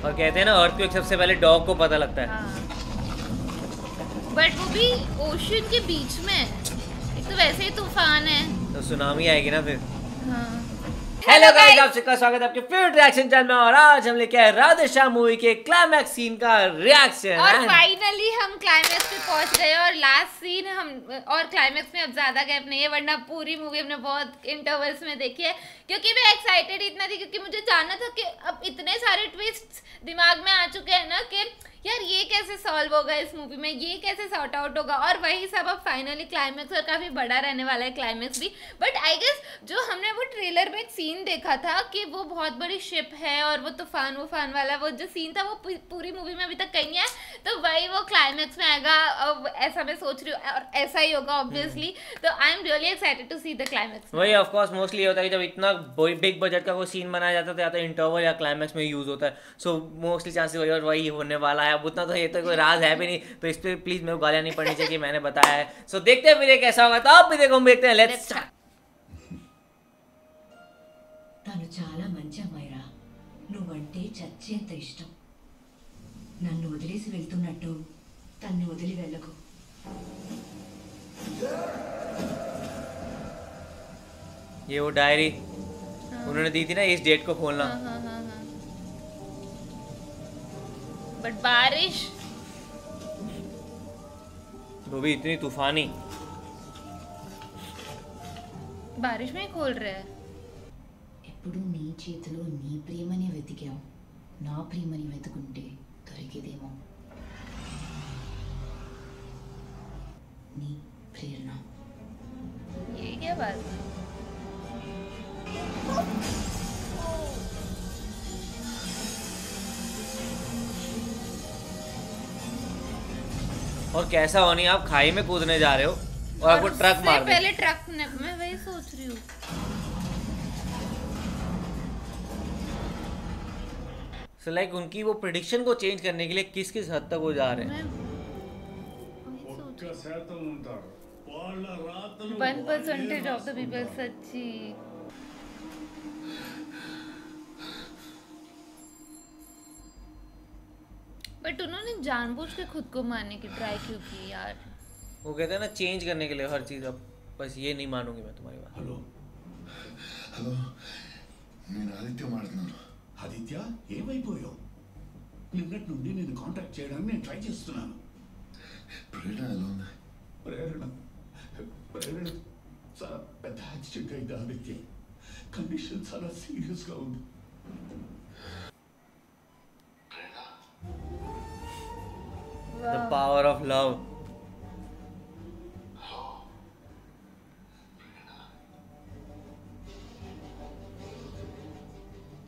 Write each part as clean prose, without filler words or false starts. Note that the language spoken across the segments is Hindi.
और कहते हैं ना अर्थक्वेक सबसे पहले डॉग को पता लगता है। बट वो भी ओशन के बीच में, एक तो वैसे ही तूफान है तो सुनामी आएगी ना फिर। हाँ। हेलो गाइस, आप सबका स्वागत है आपके फेवरेट रिएक्शन चैनल में। और आज हम लेके आए राधेश्याम मूवी के क्लाइमैक्स सीन का रिएक्शन। और फाइनली हम क्लाइमैक्स पे पहुंच गए और लास्ट सीन हम, और क्लाइमैक्स में अब ज्यादा गैप नहीं है, वरना पूरी मूवी हमने बहुत इंटरवल्स में देखी है। क्योंकि मैं एक्साइटेड इतना थी क्योंकि मुझे जानना था कि अब इतने सारे ट्विस्ट दिमाग में आ चुके हैं ना कि यार ये कैसे सॉल्व होगा इस मूवी में, ये कैसे सॉर्ट आउट होगा। और वही सब अब फाइनली क्लाइमैक्स, और काफी बड़ा रहने वाला है क्लाइमैक्स भी। बट आई गेस जो हमने वो ट्रेलर में एक सीन देखा था कि वो बहुत बड़ी शिप है और वो तूफान वूफान वाला वो जो सीन था वो पूरी मूवी में अभी तक कहीं नहीं है, तो वही वो क्लाइमैक्स में आएगा। अब ऐसा मैं सोच रही हूँ और ऐसा ही होगा ऑब्वियसली। तो I am really excited to see the climax. वही ऑफ कोर्स मोस्टली होता है कि जब इतना बिग बजट का कोई सीन बनाया जाता है तो या तो इंटरवल या क्लाइमैक्स में यूज होता है। सो मोस्टली चांसेस वही और वही होने वाला है। अब उतना तो ये तो कोई राज है भी नहीं, तो इस पे प्लीज मेरे को गालियां नहीं पड़नी चाहिए कि मैंने बताया है। सो देखते हैं फिर ये कैसा होगा, तो आप भी देखो, हम देखते हैं। Let's start. తను చాలా మంచి అమ్మాయిరా, నువ్వంటే చచ్చేంత ఇష్టం. నన్ను వదిలేసి వెళ్తున్నట్టు తన్ని వదిలి వెళ్ళకు. ये वो डायरी उन्होंने दी थी ना, इस डेट को खोलना। बट बारिश वो भी इतनी तूफानी, बारिश में ही खोल रहे हैं। ఎప్పుడు నీ చేతిలో నీ ప్రేమనే వెతికావు, నా ప్రేమని వెతుకుంటే దొరికేదేమో. నీ ప్రేరణ. ये क्या बात है? और कैसा होनी, आप खाई में कूदने जा रहे हो और आपको ट्रक मार दे। पहले ट्रक ने, मैं वही सोच रही हूँ। सो लाइक उनकी वो प्रेडिक्शन को चेंज करने के लिए किस किस हद तक वो जा रहे हैं। 1% ऑफ द पीपल सच्ची। बट उन्होंने जानबूझ के खुद को मारने की ट्राई क्यों की यार? वो कहते हैं ना चेंज करने के लिए हर चीज। अब बस ये नहीं मानूंगी मैं तुम्हारी बात। హలో హలో, నేను ఆదిత్య మాట్లాడుతున్నాను. ఆదిత్య, ఏమైపోయావు? నిన్నటి నుండి నేను కాంటాక్ట్ చేయడానికి నేను ట్రై చేస్తున్నాను. ప్రేరణ ఎలా ఉంది? ప్రేరణ చాలా పెద్ద యాక్సిడెంట్ అయింది ఆదిత్య. కండిషన్ చాలా సీరియస్గా ఉంది. The power of love.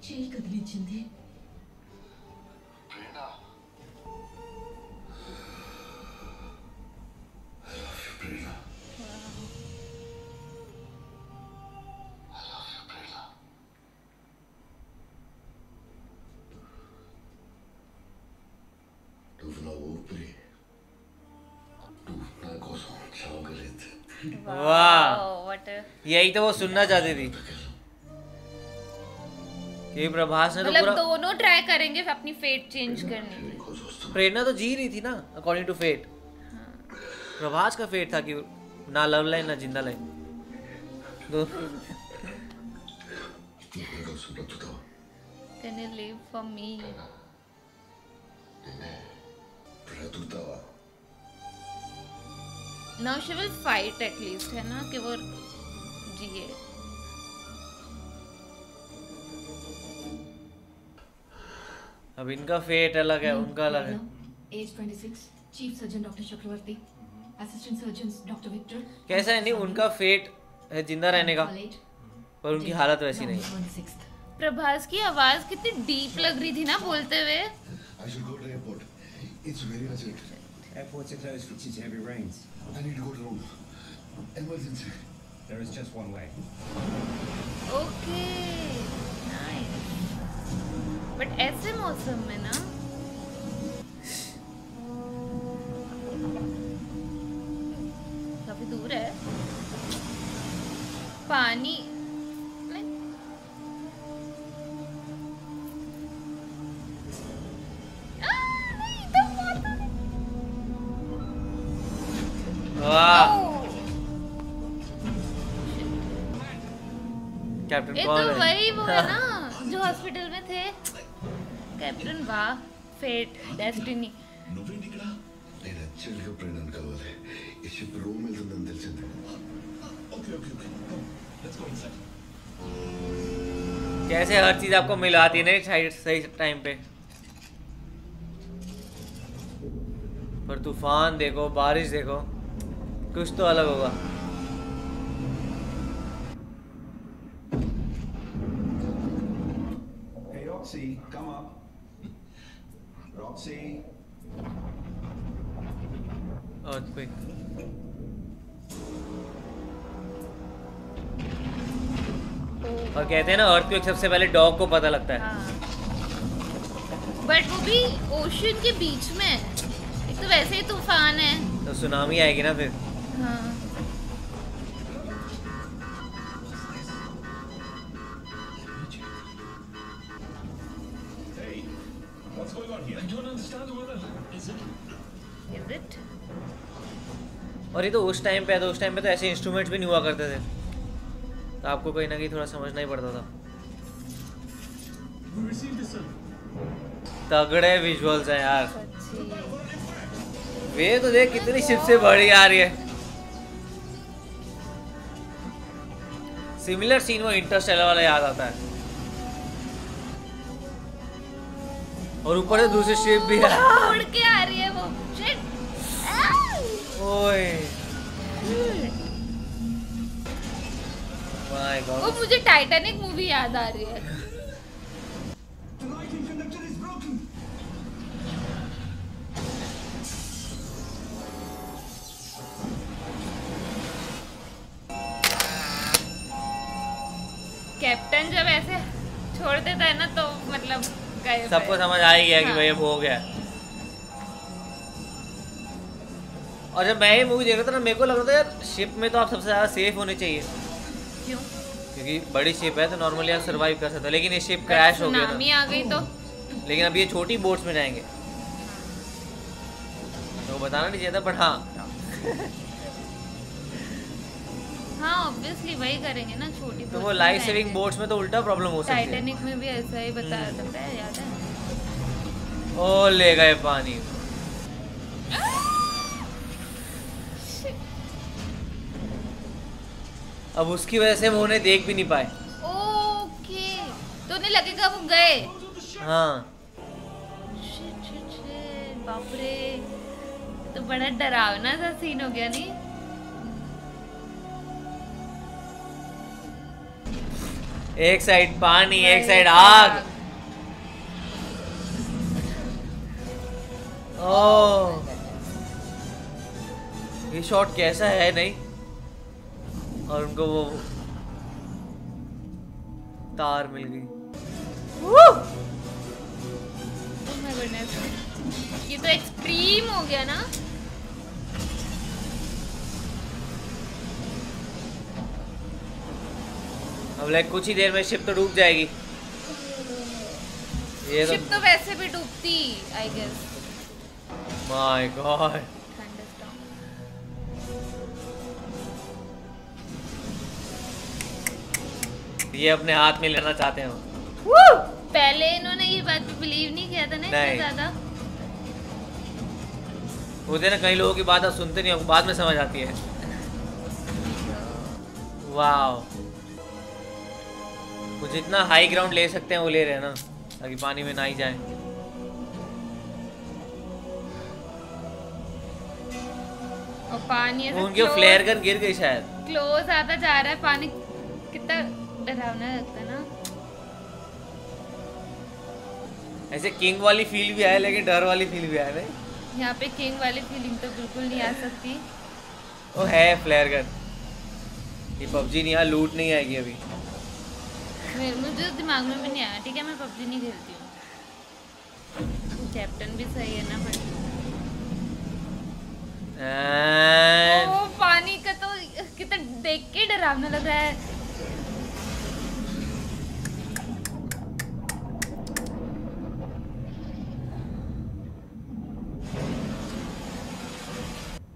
చేయి కదిలించింది. वाह, यही तो वो सुनना चाहती थी कि प्रभास ने तो मतलब पूरा दोनों ट्राई करेंगे अपनी फेट चेंज करने की। प्रेरणा तो जी रही थी ना अकॉर्डिंग टू फेट। प्रभास का फेट था कि ना लव लाइन ना जिंदा लाइन दो। Can you live for me? Now she will fight at least, है ना, कि वो जिए। अब इनका फेट अलग है, उनका अलग है। एज 26, चीफ सर्जन डॉक्टर चक्रवर्ती, असिस्टेंट सर्जन डॉक्टर विक्टर। कैसा है, नहीं उनका फेट है जिंदा रहने का, पर उनकी हालत वैसी नहीं। प्रभास की आवाज कितनी डीप लग रही थी ना बोलते हुए। I should go to the airport. It's very urgent. Airports are closed for heavy rains. I need to go to room. Emergency. There is just one way. Okay, nice. But ऐसे मौसम में ना काफी दूर है पानी। कैप्टन ये कौन तो है? वही वो है ना जो हॉस्पिटल में थे। कैप्टन वाह, फेट, डेस्टिनी। నువ్వేంటి ఇక్కడ? నేను యాక్చువల్గా ప్రేరణను కలవాలి. ఈ షిప్ రూమ్ వెళ్తుందని తెలిసింది. Okay okay okay let's go inside. कैसे हर चीज आपको मिलाती है ना सही टाइम पे। पर तूफान देखो, बारिश देखो, कुछ तो अलग होगा। Hey, Roxy, come up. Roxy. Earthquake। और कहते हैं ना अर्थक्वेक सबसे पहले डॉग को पता लगता है। बट वो भी ओशन के बीच में है। एक तो वैसे ही तूफान है। तो सुनामी आएगी ना फिर। हाँ। Hey, what's going on here? I don't understand the weather. Is it? और ये तो उस टाइम पे है, तो उस टाइम पे तो ऐसे इंस्ट्रूमेंट्स भी नहीं हुआ करते थे, तो आपको कहीं ना कहीं थोड़ा समझना ही पड़ता था। We received this, sir. तगड़े विजुअल्स हैं यार। वे तो देख कितनी शिप से बड़ी आ रही है। सिमिलर सीन वो इंटरस्टेलर वाला याद आता है। और ऊपर से दूसरी शिप भी है। उड़ के आ रही है वो। शिट। ओए माय वो गॉड। मुझे टाइटैनिक मूवी याद आ रही है। The lighting conductor is broken. Captain जब ऐसे छोड़ देता है ना तो मतलब गायब सबको है। समझ आ ही गया कि हाँ। भाई अब हो गया। और जब मैं ये मूवी देख रहा था ना, मेरे को लग रहा था यार शिप में तो आप सबसे ज़्यादा सेफ होने चाहिए, क्यों? क्योंकि बड़ी शिप है तो नॉर्मली आप सरवाइव कर सकते हो, लेकिन ये शिप क्रैश हो गया सुनामी ना। आ गई तो लेकिन अब ये छोटी बोट्स में जाएंगे तो बताना नहीं चाहिए था, बट हाँ हाँ ऑब्वियसली वही करेंगे ना, छोटी तो boat वो में लाइफ जाएंगे। सेविंग बोट्स में तो उल्टा प्रॉब्लम हो सकती है। टाइटैनिक में भी ऐसा ही बताया था, याद है? ओ ले गए पानी। अब उसकी वजह से वो उन्हें देख भी नहीं पाए। ओके, तो उन्हें लगेगा वो गए। हाँ शिट शिट शिट, बाप रे, ये तो बड़ा डरावना सा सीन हो गया नहीं? एक साइड पानी, एक साइड आग। ओह ये शॉट कैसा है नहीं। और उनको वो तार मिल गई। Oh my goodness, ये तो एक्सट्रीम हो गया ना। अब लाइक कुछ ही देर में शिप तो डूब जाएगी। ये तो शिप तो वैसे भी डूबती, आई गेस। My God. ये अपने हाथ में लेना चाहते हैं वो। पहले इन्होंने ये बात पे बिलीव नहीं किया था ना इतना नहीं। ज्यादा। होते ना कई लोगों की बात आप सुनते नहीं हो, बाद में समझ आती है। वाओ, वो जितना हाई ग्राउंड ले सकते हैं वो ले रहे हैं ना, ताकि पानी में ना ही जाए। और पानी ऐसे उनके फ्लेयर गन गिर गई शायद। क्लोज आता जा रहा है पानी, कितना डरावना लगता है ना। ऐसे किंग वाली फील भी आया, लेकिन डर वाली फील भी आया नहीं। यहाँ पे किंग वाली फीलिंग तो बिल्कुल नहीं आ सकती। वो है फ्लेयर गन। ये पबजी नहीं, यहाँ लूट नहीं आएगी अभी। मुझे दिमाग में भी नहीं आया। ठीक है, मैं पबजी नहीं खेलती हूँ। कैप्टन भी सही है ना, बट ओ पानी का तो कितना देख के डरावना लग रहा है।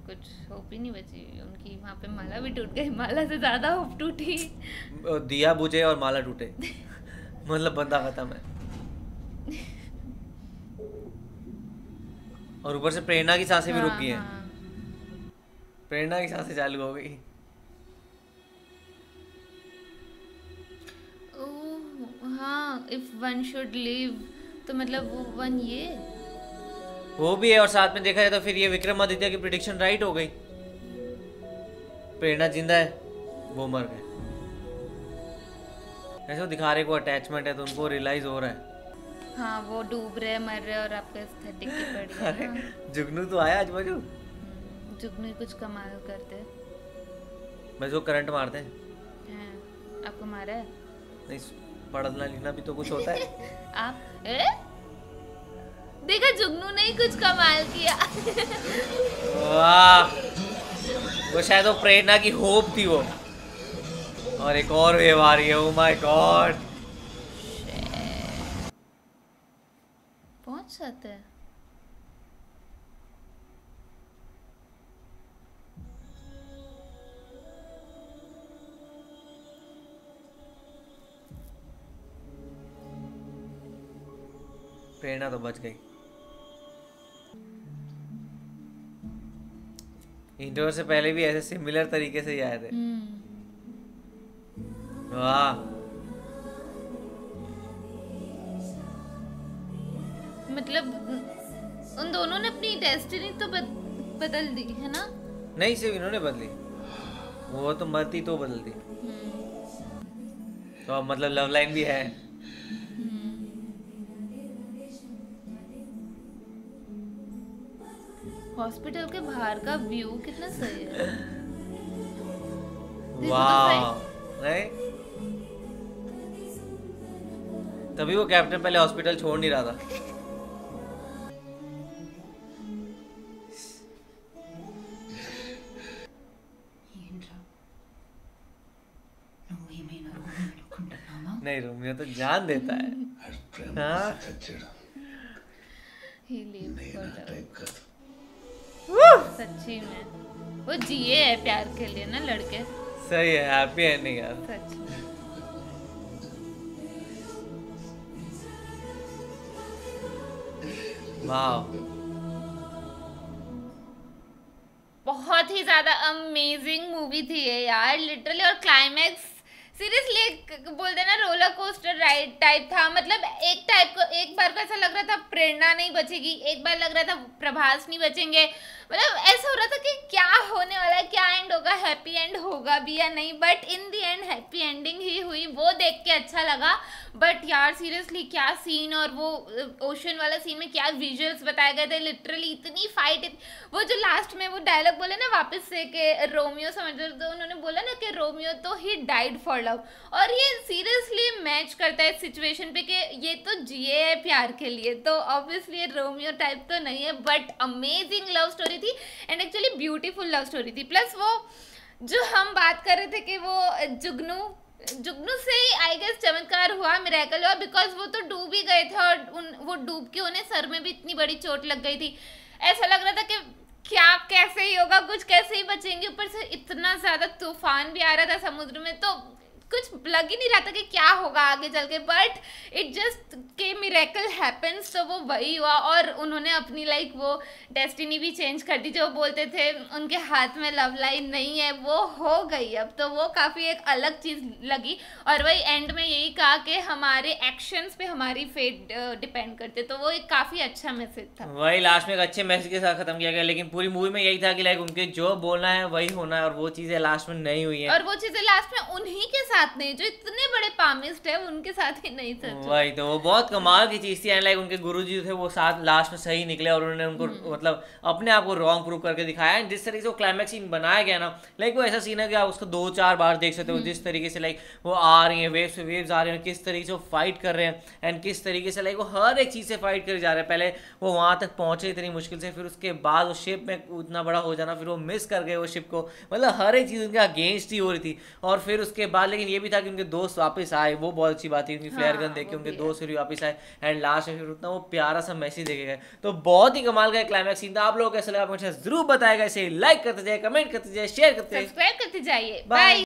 कुछ होप ही नहीं बची उनकी, वहाँ पे माला भी टूट गई, माला से ज्यादा होप टूटी। दिया बुझे और माला टूटे मतलब बंदा खत्म है। और ऊपर से प्रेरणा की सांसें भी रुक गई हैं। प्रेरणा की सांसें चालू हो गई। हाँ, इफ वन शुड लीव, तो मतलब वो वन ये वो भी है, और साथ में देखा जाए तो फिर ये विक्रमादित्य की प्रिडिक्शन राइट हो गई। प्रेरणा जिंदा है, वो मर गए। ऐसे वो दिखा रहे को अटैचमेंट है तो उनको रियलाइज हो रहा है। हाँ, वो डूब रहे मर रहे और आपका एस्थेटिक की पड़ी है। हाँ। जुगनू तो आया आज बाजू, जुगनू कुछ कमाल करते बस वो करंट मारते हैं। हैं। आपको मारा है? नहीं, पढ़ना लिखना भी तो कुछ होता है। आप देखा, जुगनू ने ही कुछ कमाल किया। वाह, वो शायद वो प्रेरणा की होप थी वो। और एक और वेव आ रही है। ओह माय गॉड, पहुंच जाते हैं। प्रेरणा तो बच गई। इंटरव्यू से पहले भी ऐसे सिमिलर तरीके से ही आए थे। वाह, मतलब उन दोनों ने अपनी डेस्टिनी तो बदल दी है ना? नहीं, सिर्फ इन्होंने बदली, वो तो मरती तो बदल दी। तो अब मतलब लव लाइन भी है। हॉस्पिटल के बाहर का व्यू कितना सही है। वाह, नहीं तभी वो कैप्टन पहले हॉस्पिटल छोड़ नहीं रहा था। नहीं, रोमियो तो जान देता है। हाँ? सच्ची में वो जिए है प्यार के लिए ना लड़के। सही है, हैप्पी एंडिंग यार। सच में वाह, बहुत ही ज्यादा अमेजिंग मूवी थी ये यार, लिटरली। और क्लाइमैक्स सीरियसली बोल देना रोलर कोस्टर राइड टाइप था। मतलब एक बार को ऐसा लग रहा था प्रेरणा नहीं बचेगी, एक बार लग रहा था प्रभास नहीं बचेंगे। मतलब ऐसा हो रहा था कि क्या होने वाला है, क्या एंड होगा, हैप्पी एंड होगा भी या नहीं। But in the end happy ending ही हुई, वो देख के अच्छा लगा। बट यार सीरियसली क्या सीन, और वो ओशन वाला सीन में क्या विजुअल्स बताए गए थे। लिटरली इतनी फाइट, वो जो लास्ट में वो डायलॉग बोले ना वापस से कि रोमियो समझ रहे, तो उन्होंने बोला ना कि रोमियो तो ही डाइड फॉर लव। और ये सीरियसली मैच करता है इस सिचुएशन पे कि ये तो जिए है प्यार के लिए, तो ऑब्वियसली रोमियो टाइप तो नहीं है, बट अमेजिंग लव स्टोरी थी and actually beautiful love story थी। प्लस वो जो हम बात कर रहे थे कि वो जुगनू से ही आई गेस चमत्कार हुआ, मिरेकल हुआ, बिकॉज वो तो डूब ही गए थे और वो डूब के उन्हें सर में भी इतनी बड़ी चोट लग गई थी। ऐसा लग रहा था कि क्या कैसे ही होगा, कुछ कैसे ही बचेंगे। ऊपर से इतना ज्यादा तूफान भी आ रहा था समुद्र में, तो कुछ लग ही नहीं रहा था कि क्या होगा आगे चल के। बट इट जस्ट के मिरेकल हैपेंस, तो वो वही हुआ। और उन्होंने अपनी लाइक वो डेस्टिनी भी चेंज कर दी। जो बोलते थे उनके हाथ में लव लाइन नहीं है, वो हो गई अब, तो वो काफ़ी एक अलग चीज़ लगी। और वही एंड में यही कहा कि हमारे एक्शंस पे हमारी फेट डिपेंड करते, तो वो एक काफ़ी अच्छा मैसेज था। वही लास्ट में एक अच्छे मैसेज के साथ खत्म किया गया। लेकिन पूरी मूवी में यही था कि लाइक उनके जो बोलना है वही होना है, और वो चीज़ें लास्ट में नहीं हुई है। और वो चीज़ें लास्ट में उन्हीं के साथ नहीं, जो इतने बड़े पामिस्ट है उनके साथ ही नहीं सच। वही तो, वो बहुत कमाल की चीज थी। एंड लाइक उनके गुरुजी थे वो साथ लास्ट में सही निकले, और उन्होंने उनको मतलब अपने आप को रॉन्ग प्रूव करके दिखाया। एंड जिस तरीके से वो क्लाइमैक्स सीन बनाया गया ना, लाइक वो ऐसा सीन है कि आप उसको 2-4 बार देख सकते हो। जिस तरीके से लाइक वो आ रही है, वेव्स पे वेव्स आ रहे हैं, किस तरीके से वो फाइट कर रहे हैं, एंड किस तरीके से लाइक वो हर एक चीज से फाइट कर जा रहे हैं। पहले वो वहां तक पहुंचे इतनी मुश्किल से, फिर उसके बाद वो शिप में उतना बड़ा हो जाना, फिर वो मिस कर गए वो शिप को। मतलब हर एक चीज उनके अगेंस्ट ही हो रही थी। और फिर उसके बाद लेकिन ये भी था कि उनके दोस्त वापस आए, वो बहुत अच्छी बात थी, उनकी फ्लेयर गन देख के उनके दोस्त फिर वापस आए एंड लास्ट में फिर उतना वो प्यारा सा मैसेज देखे गए, तो बहुत ही कमाल का क्लाइमैक्स सीन था। आप लोगों को कैसा लगा मुझे जरूर बताएगा, इसे लाइक करते जाए, कमेंट करते जाए, शेयर करते जाए, सब्सक्राइब करते जाइए। Bye. बाय।